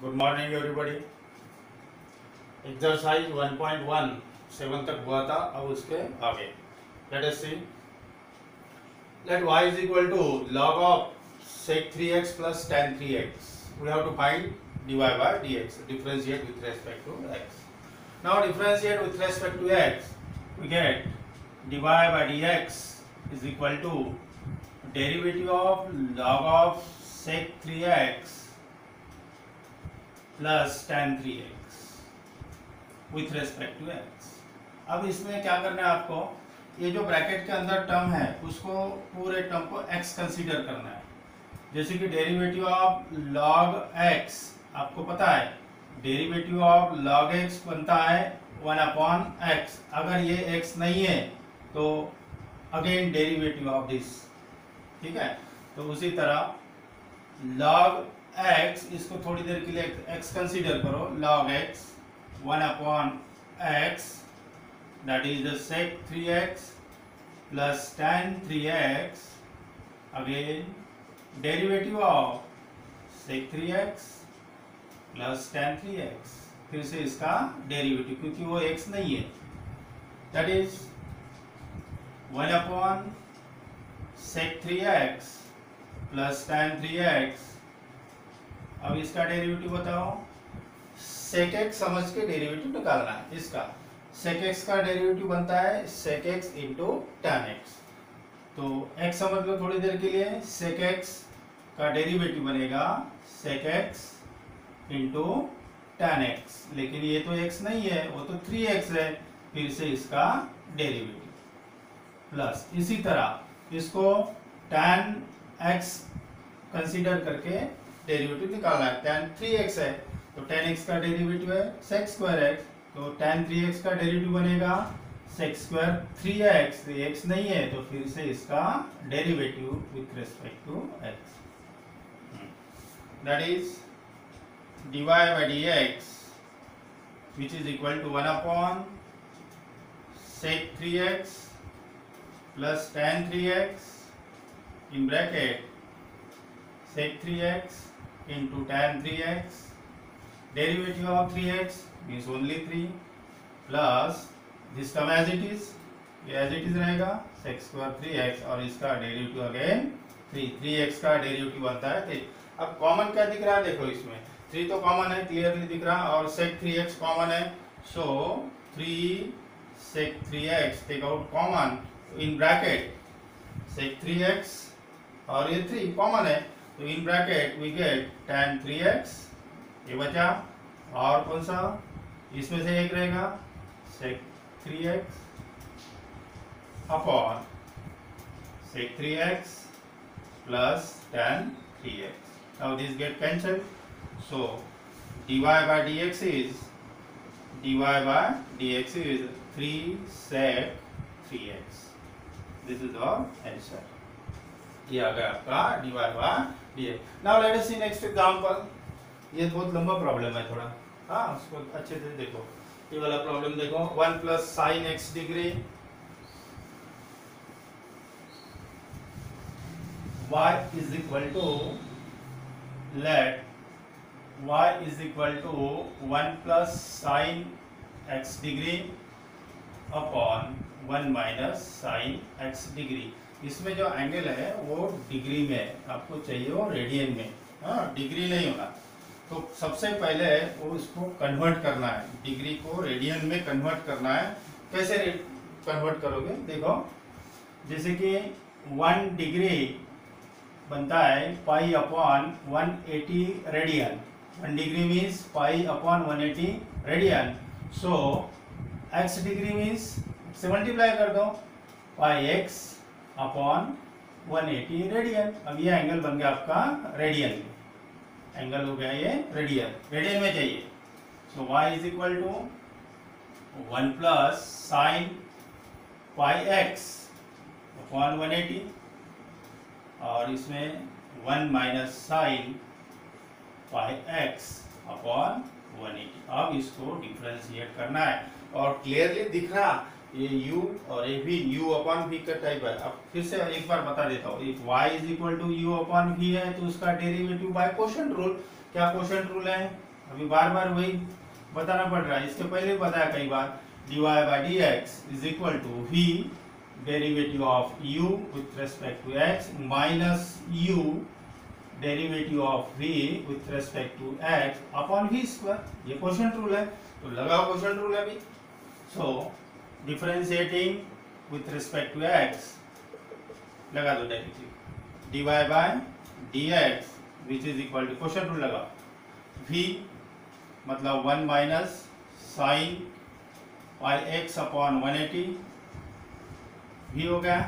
Good morning everybody. Exercise 1.1 7 तक हुआ था, अब उसके आगे let us see. Let y is equal to log of sec 3x plus tan 3x. We have to find dy by dx. Differentiate with respect to x. Now differentiate with respect to x. We get dy by dx is equal to derivative of log of sec 3x plus tan 3x with respect to x। अब इसमें क्या करना है आपको, ये जो bracket के अंदर टर्म है उसको पूरे टर्म को x कंसीडर करना है। जैसे कि डेरिवेटिव ऑफ log x, आपको पता है डेरिवेटिव ऑफ log x बनता है 1/x। अगर ये x नहीं है तो अगेन डेरिवेटिव ऑफ दिस, ठीक है। तो उसी तरह log x, इसको थोड़ी देर के लिए x कंसीडर करो, log x 1/x that is the sec 3x plus tan 3x, again derivative of sec 3x plus tan 3x, फिर से इसका डेरिवेटिव क्योंकि वो x नहीं है, that is 1/sec 3x plus tan 3x। अब इसका डेरिवेटिव बताओ, sec x समझ के डेरिवेटिव निकालना है इसका। sec x का डेरिवेटिव बनता है sec x into tan x। तो x समझ लो थोड़ी देर के लिए, sec x का डेरिवेटिव बनेगा sec x into tan x, लेकिन ये तो x नहीं है, वो तो 3x है, फिर से इसका डेरिवेटिव प्लस इसी तरह इसको tan x कंसीडर करके डेरिवेटिव निकालना है। tan 3x है तो tan x का डेरिवेटिव है sec स्क्वायर x, तो tan 3x का डेरिवेटिव बनेगा sec स्क्वायर 3x, x नहीं है तो फिर से इसका derivative with respect to x, that is dy by dx which is equal to 1/sec 3x plus tan 3x in bracket sec 3x into tan 3x, derivative of 3x means only 3 plus this term as it is, ये as it is रहेगा sec square 3x और इसका derivative again 3x का derivative बनता है 3। अब common क्या दिख रहा है, देखो इसमें 3 तो कॉमन है, क्लियरली दिख रहा है, और sec 3x कॉमन है, so 3 sec 3x take out common, in bracket sec 3x और ये 3 कॉमन है, तो in bracket we get tan 3x, ये बचा, और कौन सा इसमें से एक रहेगा sec 3x upon sec 3x plus tan 3x. Now this get cancelled, so dy by dx is 3 sec 3x. This is our answer. ये आ गया आपका dy by dx. Now let us see next example. ये बहुत लंबा problem है थोड़ा, हाँ उसको अच्छे से देखो। ये वाला प्रॉब्लम देखो, 1 plus sin x degree y is equal to, let y is equal to 1 plus sin x degree upon 1 minus sin x degree. इसमें जो एंगल है वो डिग्री में आपको चाहिए, वो रेडियन में, हाँ डिग्री नहीं होना। तो सबसे पहले वो इसको कन्वर्ट करना है, डिग्री को रेडियन में कन्वर्ट करना है। कैसे कन्वर्ट करोगे, देखो जैसे कि 1 डिग्री बनता है pi upon 180 radian, 1 degree means pi upon 180 radian, so x degree means से मल्टीप्लाई कर दो पाई x अपॉन 180 रेडियन। अब ये एंगल बन गया आपका रेडियन में, एंगल हो गया ये रेडियन में चाहिए, so y is equal to 1 plus sine pi x upon 180, और इसमें 1 minus sine pi x upon 180। अब इसको डिफरेंशिएट करना है, और क्लियरली दिख रहा ये u और ये भी u अपॉन v का टाइप है। अब फिर से एक बार बता देता हूँ, if y is equal to u upon v है तो उसका डेरिवेटिव बाय कोशेंट रूल। क्या कोशेंट रूल है, अभी बार बार वही बताना पड़ रहा है, इसके पहले भी बताया कई बार। dy by dx is equal to v derivative of u with respect to x minus u derivative of v with respect to x upon v square. ये क्वेश्चन रूल है, तो लगाओ क्वेश्चन रूल अभी। So differentiating with respect to x लगा दो directly, dy by dx which is equal to question rule लगा, v मतलब 1 minus sine pi x upon 180, v हो गया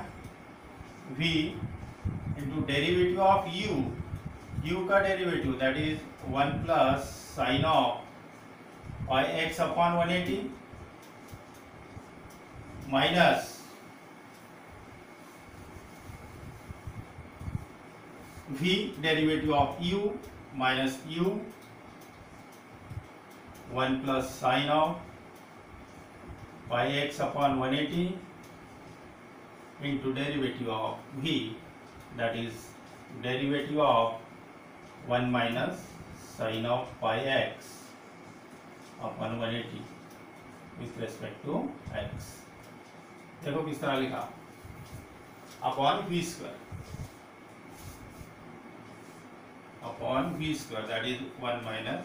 v into derivative of u का derivative that is 1 plus sine of pi x upon 180 minus v derivative of u minus u 1 plus sine of pi x upon 180 into derivative of v that is derivative of 1 minus sine of pi x upon 180 with respect to x। देखो किस तरह लिखा, upon v square that is 1 minus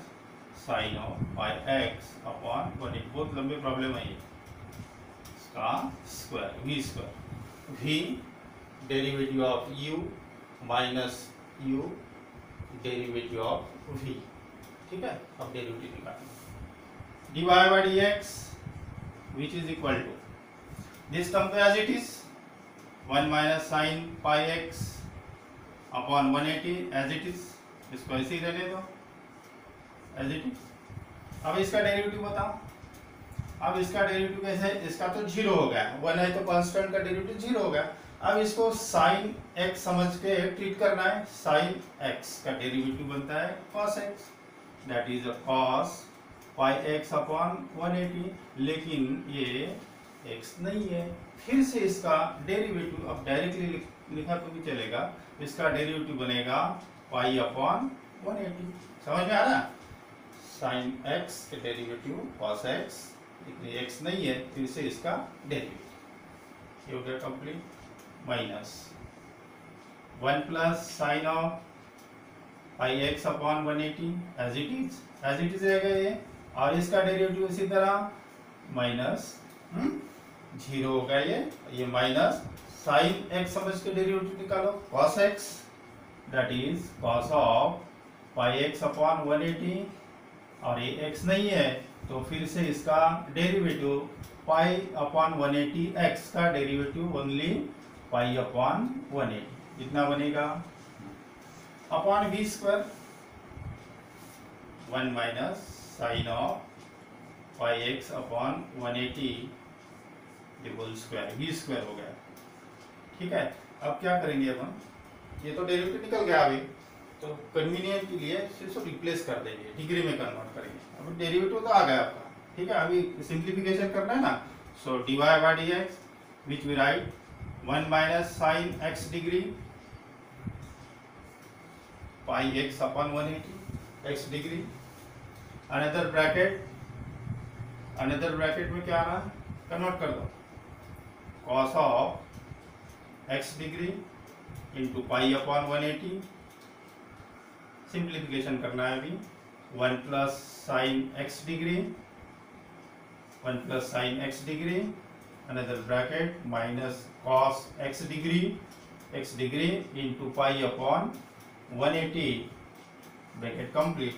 sine of pi x upon 180। बहुत लंबे problem है ये, इसका square v square, v derivative of u minus u derivative of v। ठीक है, अब डेरिवेटिव निकालना, dy by dx which is equal to this term तो as it is 1 minus sin pi x upon 180 as it is, इसको ऐसे ही रहने दो as it is। अब इसका डेरिवेटिव बताओ, अब इसका डेरिवेटिव कैसे, इसका तो जीरो हो गया, 1 है तो कांस्टेंट का डेरिवेटिव जीरो हो गया। अब इसको sin x समझ के ट्रीट करना है, sin x का डेरिवेटिव बनता है cos x that is cos pi x upon 180, लेकिन ये x नहीं है, फिर से इसका डेरिवेटिव अब डायरेक्टली लिखा तो भी चलेगा, इसका डेरिवेटिव बनेगा पाई अपॉन 180। समझ में आ रहा, sin x के डेरिवेटिव cos x, लेकिन x नहीं है, फिर से इसका डेरिवेटिव, ये हो गया complete. Minus 1 plus sine of pi x upon 180 as it is रहेगा ये, और इसका डेरिवेटिव इसी तरह माइनस जीरो होगा ये माइनस साइन x समझ के डेरिवेटिव निकालो cos x that is cos of pi x upon 180, और ये x नहीं है तो फिर से इसका डेरिवेटिव पाई अपॉन 180, x का डेरिवेटिव ओनली पाई अपॉन 180, इतना बनेगा upon v square 1 minus sine of pi x upon 180 whole square, v square हो गया। ठीक है, अब क्या करेंगे अपन, ये तो डेरिवेटिव निकल गया अभी, तो कन्वीनियंट के लिए इसको रिप्लेस कर देंगे, डिग्री में कन्वर्ट करेंगे। अब डेरिवेटिव तो आ गया आपका, ठीक है, अभी सिंप्लीफिकेशन करना है ना। सो dy by dx which we write 1 minus sin x degree pi x upon 180 x degree, another bracket में क्या आना, कन्वर्ट कर दो cos of x degree into pi upon 180, simplification करना है अभी, 1 plus sine x degree, 1 plus sine x degree, another bracket minus cos x degree into pi upon 180 bracket complete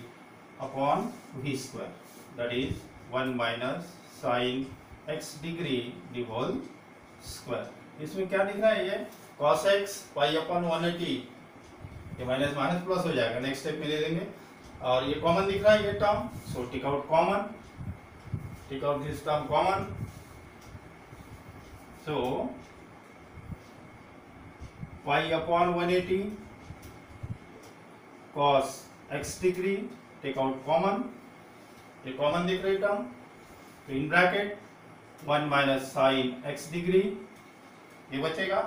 upon v square that is 1 minus sine x degree the whole square. इसमें क्या दिख रहा है, ये cos x पाई upon 180, ये minus minus plus हो जाएगा, next step में ले लेंगे, और ये कॉमन दिख रहा है ये term, so take out this term common, so pi upon 180 cos x degree, take out common, ये कॉमन दिख रही टर्म, तो in bracket 1 minus sine x degree, ये बचेगा,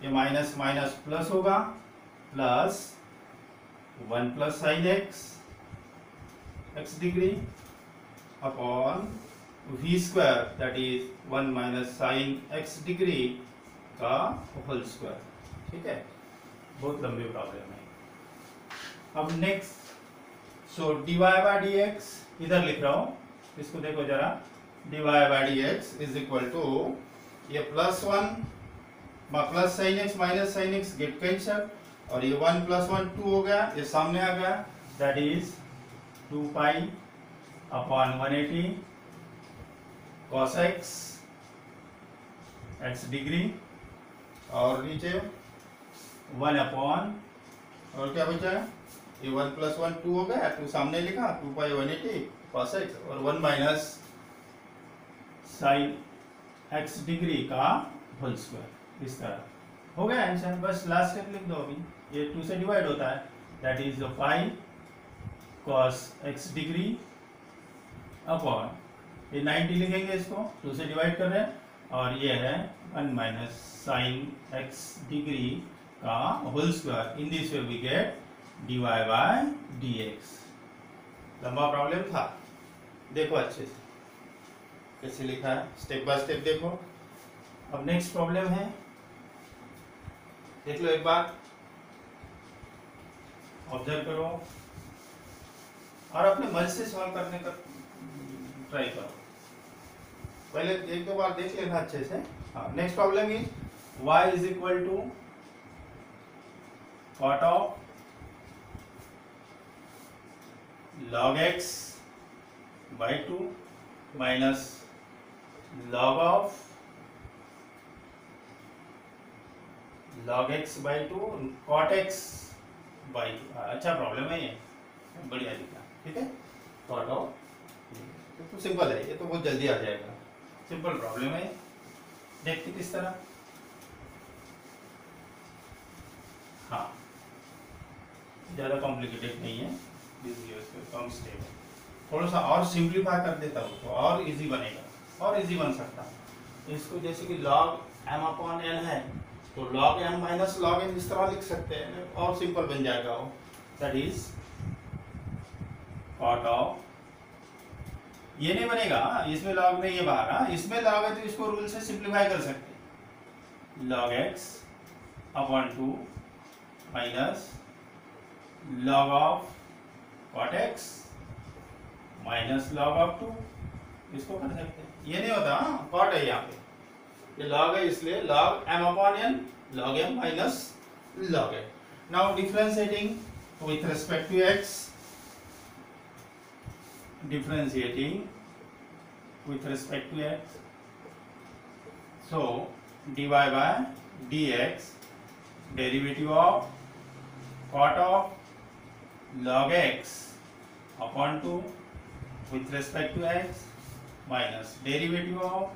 ये माइनस माइनस प्लस होगा, plus 1 plus sine x x degree upon v square that is 1 minus sine x degree का whole square. ठीक है, बहुत लंबी प्रॉब्लम है। अब next, so dy by dx इधर लिख रहा हूं, इसको देखो जरा, dy by dx is equal to ये +1 plus sine x minus sine x get cancel, और ये 1 + 1 2 हो गया, ये सामने आ गया, that is 2 pi upon 180 cos x x degree, और नीचे 1 अपॉन, और क्या बचा है, ये 1 + 1 2 हो गया, 2 सामने लिखा, 2 पाई 180 cos x, और 1 माइनस साइन x डिग्री का होल स्क्वायर। इस तरह हो गया आंसर। बस लास्ट स्टेप लिख दो अभी, ये 2 से डिवाइड होता है, that is pi cos x degree upon, ये 90 लिखेंगे, इसको 2 से डिवाइड कर रहे हैं, और ये है 1 माइनस साइन x डिग्री का whole square. In this way we get dy by dx। लंबा प्रॉब्लम था, देखो अच्छे से कैसे लिखा है, स्टेप बाय स्टेप देखो। अब नेक्स्ट प्रॉब्लम है, देख लो एक बार, ऑब्जर्व करो और अपने मन से सॉल्व करने का ट्राई करो। पहले एक दो बार देख लेना अच्छे से। Next problem is y is equal to cot of log x by 2 minus log of log x by 2 cot x by 2। अच्छा प्रॉब्लम है ये, बढ़िया लिखा, ठीक है। कॉट ऑफ, तो सिंपल है ये, तो बहुत जल्दी आ जाएगा, सिंपल प्रॉब्लम है। देखते किस तरह, हाँ ज़्यादा कॉम्प्लिकेटेड नहीं है, कम स्टेप है। थोड़ा सा और सिंप्लीफाई कर देता हूँ तो और इजी बनेगा, और इजी बन सकता है। इसको जैसे कि log m/n है, तो log m minus log n इस तरह लिख सकते हैं, और सिंपल बन जाएगा वो, दैट इज कॉट ऑफ, ये नहीं बनेगा, इसमें log नहीं है बाहर, इसमें log है तो इसको रूल से सिंप्लीफाई कर सकते हैं, log x upon 2 minus log of cot x minus log of 2, इसको कर सकते हैं। ये नहीं होता, cot है यहाँ पे, ये log है इसलिए log m/n, log m minus log n। Now differentiating with respect to x, differentiating with respect to x, so dy by dx derivative of cot of log x upon 2 with respect to x minus derivative of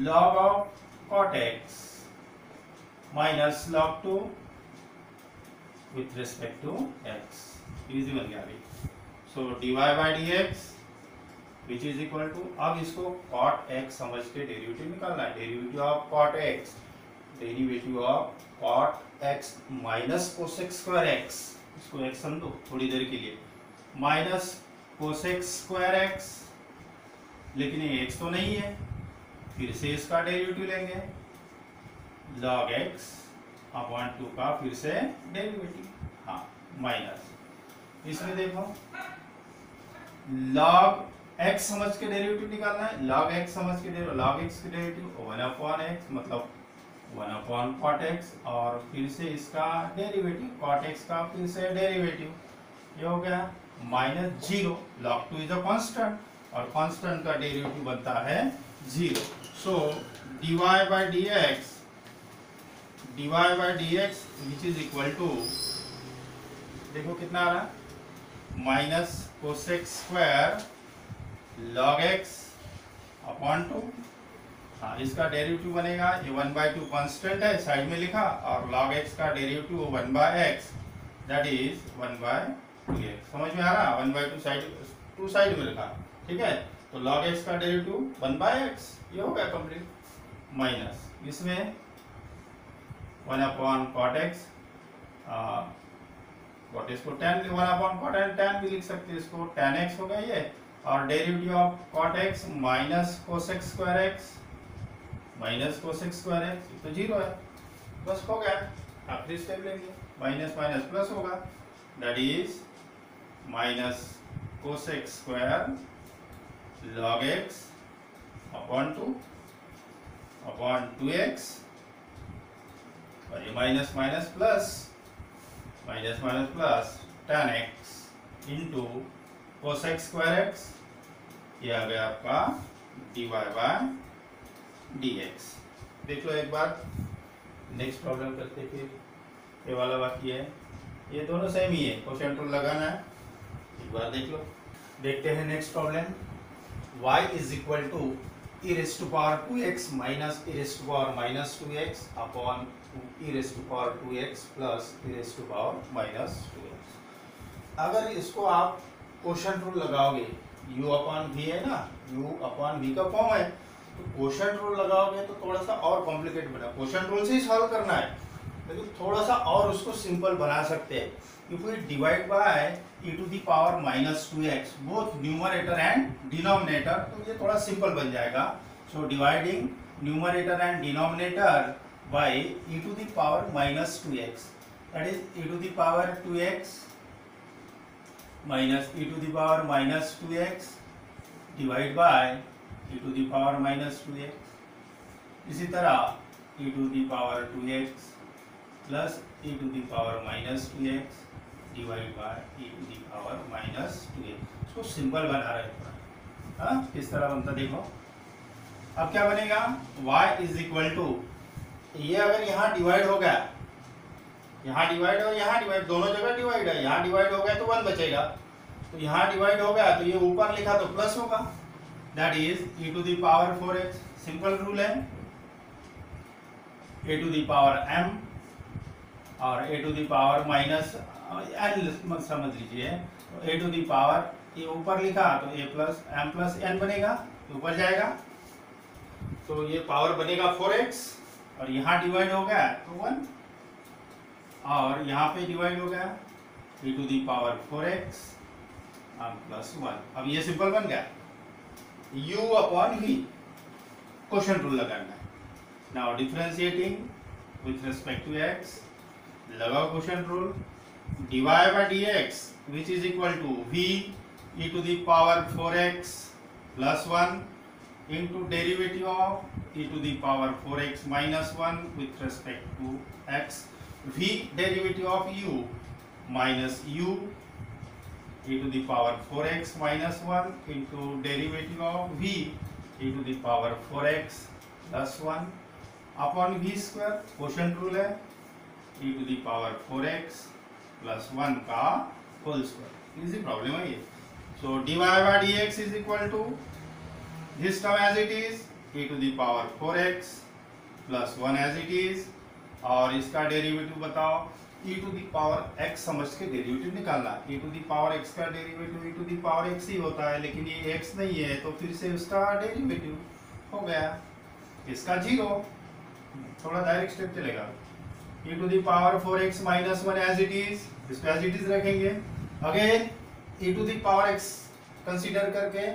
log of cot x minus log 2 with respect to x। Easy बन गया अभी। सो dy by dx which is equal to, अब इसको cot x समझ के derivative निकालना है, derivative of cot x, derivative of cot x minus cosec square x, इसको x समझो थोड़ी देर के लिए, माइनस cosec स्क्वायर x, लेकिन ये x तो नहीं है, फिर से इसका डेरिवेटिव लेंगे, log x अपॉन 2 का फिर से डेरिवेटिव, हाँ माइनस, इसमें देखो log x समझ के डेरिवेटिव निकालना है, log x समझ के log x के डेरिवेटिव 1/x मतलब 1 cot x, और फिर से इसका डेरिवेटिव cot x का फिर से डेरिवेटिव, ये हो गया -0, log 2 इज अ कांस्टेंट, और कांस्टेंट का डेरिवेटिव बनता है 0। सो dy by dx which is equal to, देखो कितना आ रहा है, minus cosec square log x upon 2, हाँ इसका डेरिवेटिव बनेगा, ये 1/2 कांस्टेंट है साइड में लिखा, और log x का derivative 1/x that is 1/2x, समझ में आ रहा, 1/2 साइड, 2 साइड में लिखा, ठीक है। तो log x का डेरिवेटिव 1/x, ये हो गया कंप्लीट, माइनस इसमें 1 अपॉन cot x कॉट इसको टेन 1/cot भी लिख सकते हैं, इसको tan x हो गया ये, और derivative of cot x minus cosec square x minus cosec square x तो जीरो है, बस हो गया। आखिरी स्टेप लेंगे, माइनस माइनस प्लस होगा, that is minus cosec square log x upon 2x, और ये minus minus plus tan x into cosec square x, ये आ गया आपका dy बाय dx। देख लो एक बार, नेक्स्ट प्रॉब्लम करते फिर, ये वाला बाकी है, ये दोनों सेम ही है, कोशेंट रूल लगाना है, एक बार देख लो। देखते हैं next problem, y is equal to e raised to power 2x minus e raised to power minus 2x upon e raised to power 2x plus e raised to power minus 2x। अगर इसको आप quotient rule लगाओगे, u upon v है ना, u upon v का form है, तो quotient rule लगाओगे तो थोड़ा सा और कॉम्प्लिकेट बना, कोशेंट रूल से ही सॉल्व करना है, लेकिन थोड़ा सा और उसको सिंपल बना सकते हैं। If we divide by e to the power minus 2x both numerator and denominator, तो ये थोड़ा सिंपल बन जाएगा। So dividing numerator and denominator by e to the power minus 2x, that is e to the power 2x minus e to the power minus 2x divide by e to the power minus 2x। इसी तरह e to the power 2x plus e to the power minus 2x divide by e to the power minus 2x। इसको simple बना रहे हैं, हाँ किस तरह बनता देखो। अब क्या बनेगा, y इज इक्वल टू, ये अगर यहाँ डिवाइड हो गया, यहाँ डिवाइड और यहाँ डिवाइड, दोनों जगह डिवाइड है, यहाँ डिवाइड हो गया तो 1 बचेगा, तो यहाँ डिवाइड हो गया तो ये ऊपर लिखा तो प्लस होगा, that is e to the power 4x। Simple rule है, a to the power m और a to the power minus n समझ लीजिए, a टू दी पावर ये ऊपर लिखा तो a plus m plus n बनेगा, ऊपर जाएगा तो ये पावर बनेगा 4x, और यहाँ डिवाइड हो गया तो 1, और यहाँ पे डिवाइड हो गया e to the power 4x plus 1। अब ये सिंपल बन गया, u upon v, question rule लगाना है। Now differentiating with respect to x, लगाओ question rule, dy by dx which is equal to v e to the power 4x plus 1 into derivative of e to the power 4x minus 1 with respect to x, v derivative of u minus u e to the power 4x minus 1 into derivative of v e to the power 4x plus 1 upon v square, quotient rule है, e to the power 4x plus 1 का whole square. Easy problem है ये। So dy by dx is equal to this term as it is e to the power 4x plus 1 as it is, और इसका derivative बताओ, e to the power x समझ के derivative निकालना, e to the power x का derivative e to the power x ही होता है, लेकिन ये x नहीं है तो फिर से उसका डेरिवेटिव हो गया, इसका 0, थोड़ा डायरेक्ट स्टेप चलेगा, e to the power 4x minus 1 as it is, इसको एज इट इज रखेंगे, again e to the power x consider करके,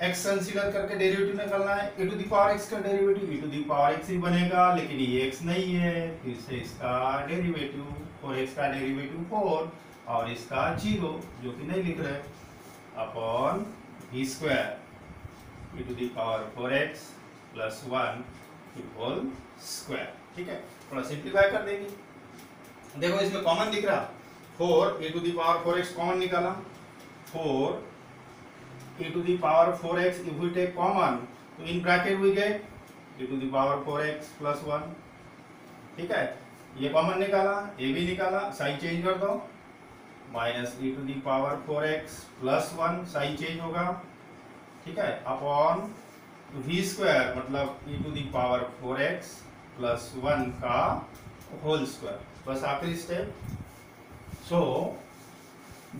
x कंसीडर करके डेरिवेटिव निकालना है, e to the power x का derivative e to the power x ही बनेगा, लेकिन ये x नहीं है, फिर से इसका डेरिवेटिव, 4x का डेरिवेटिव 4 और इसका 0 जो कि नहीं लिख रहे, upon v square e to the power 4x plus 1 whole square. ठीक है, थोड़ा सिंप्लीफाई कर देंगे, देखो इसमें कॉमन दिख रहा, 4 e to the power 4x common निकाला, 4 e to the power 4x if we take common, तो in bracket we get e to the power 4x plus 1। ठीक है, ये कॉमन निकाला, ये भी निकाला, साइन चेंज कर दो, minus e to the power 4x plus 1, sign change होगा। ठीक है, अपॉन v स्क्वायर मतलब e to the power 4x plus 1 का होल स्क्वायर, बस आखिरी step. So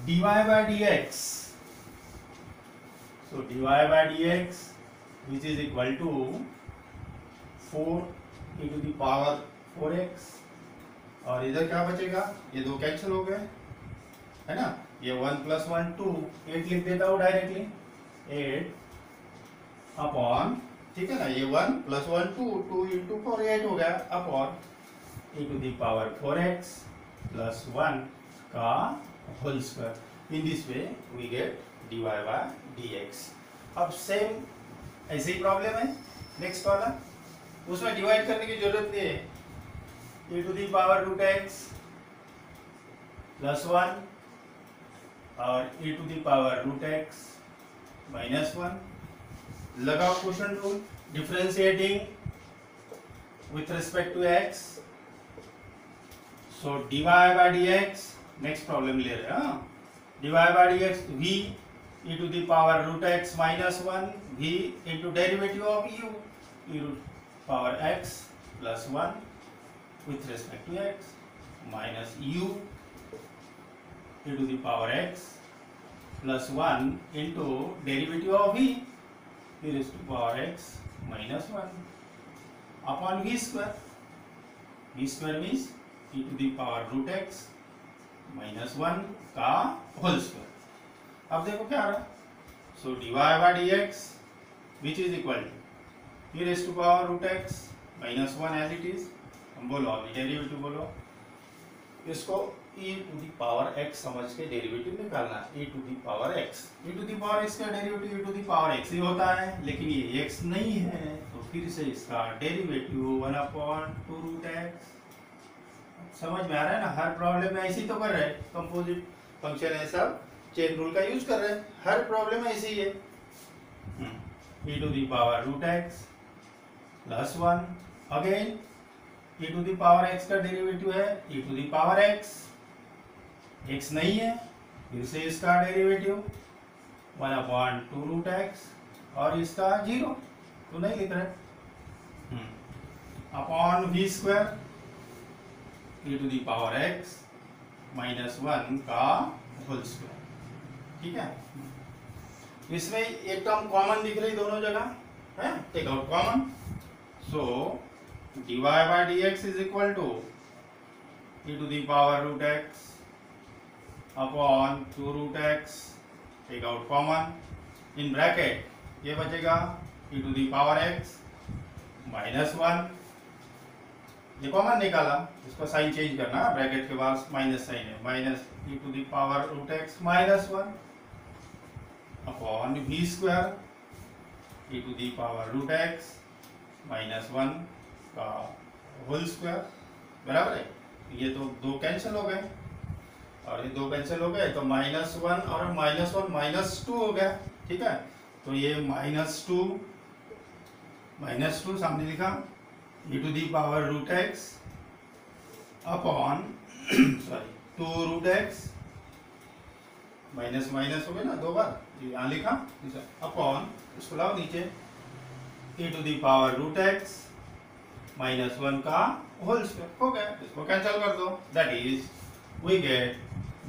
dy by dx, so dy by dx which is equal to 4 e to the power 4x, और इधर क्या बचेगा, ये दो कैंसिल हो गए, है ना, ये 1 + 1 2, 8 लिख देता हूँ डायरेक्टली, 8 अपॉन, ठीक है ना, ये 1 + 1 2, 2 × 4 8 हो गया, अपॉन e⁴x + 1 का whole square. In this way we get dy/dx। अब सेम ऐसे ही प्रॉब्लम है नेक्स्ट वाला, उसमें डिवाइड करने की जरूरत नहीं है, e⁴x + 1 और e⁴x -1, लगाओ quotient rule, differentiating with respect to x, so dy/dx, next problem ले रहे हैं, dy/dx v e⁴x -1 v into derivative of e⁴x + 1 with respect to x minus u e⁴x + 1 into derivative of v e⁴x -1 upon v square. v square means e⁴x -1 का whole square. अब देखो क्या आ रहा, सो dy/dx which is equal to e⁴x -1 as it is, हम बोलो अभी derivative बोलो, इसको e⁴x समझ के डेरिवेटिव निकालना, e⁴x का डेरिवेटिव e⁴x ही होता है, लेकिन ये x नहीं है, तो फिर से इसका डेरिवेटिव 1/2√x। समझ में आ रहा है ना, हर प्रॉब्लम में ऐसे ही तो कर रहे हैं, कंपोजिट फंक्शन है सब, चेन रूल का यूज कर रहे हैं, हर प्रॉब्लम ऐसे ही है। e⁴x + 1, अगेन e⁴x का डेरिवेटिव है e⁴x, x नहीं है, फिर से इसका डेरिवेटिव 1/2√x और इसका 0 तो नहीं लिख रहे, अपॉन v स्क्वायर e⁴x -1 का होल स्क्वायर। ठीक है, इसमें एक टर्म कॉमन दिख रही दोनों जगह है, take out common, so dy/dx is equal to e⁴x upon 2√x, take out common, in bracket ये बचेगा e⁴x -1, ये कॉमन निकाला, इसको साइन चेंज करना, ब्रैकेट के बाद माइनस साइन है, minus e⁴x -1 upon v square e⁴x -1 का होल स्क्वायर, बराबर है। ये तो दो कैंसिल हो गए और ये दो कैंसिल हो गए, तो -1 और -1 -2 हो गया। ठीक है, तो ये -2 सामने लिखा e⁴x upon sorry 2√x, minus minus हो गया ना दो बार, यहाँ लिखा अपॉन, इसको लाओ नीचे, e⁴x -1 का होल स्क्वायर हो गया, इसको कैंसिल कर दो, that is we get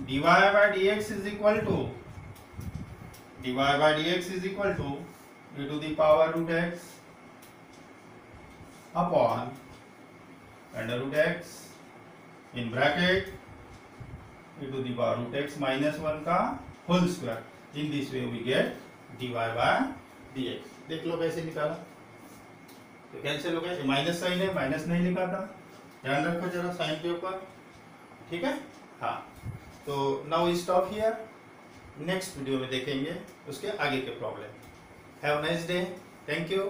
dy/dx is equal to e⁴x upon √x in bracket e⁴x -1 का whole square. In this way we get dy/dx। देख लो कैसे निकाला, तो कैंसिल हो गया, माइनस साइन है, माइनस नहीं लिखा था, ध्यान रखो जरा साइन के ऊपर। ठीक है, हाँ, तो now stop here, next video में देखेंगे उसके आगे के problem. Have nice day, thank you.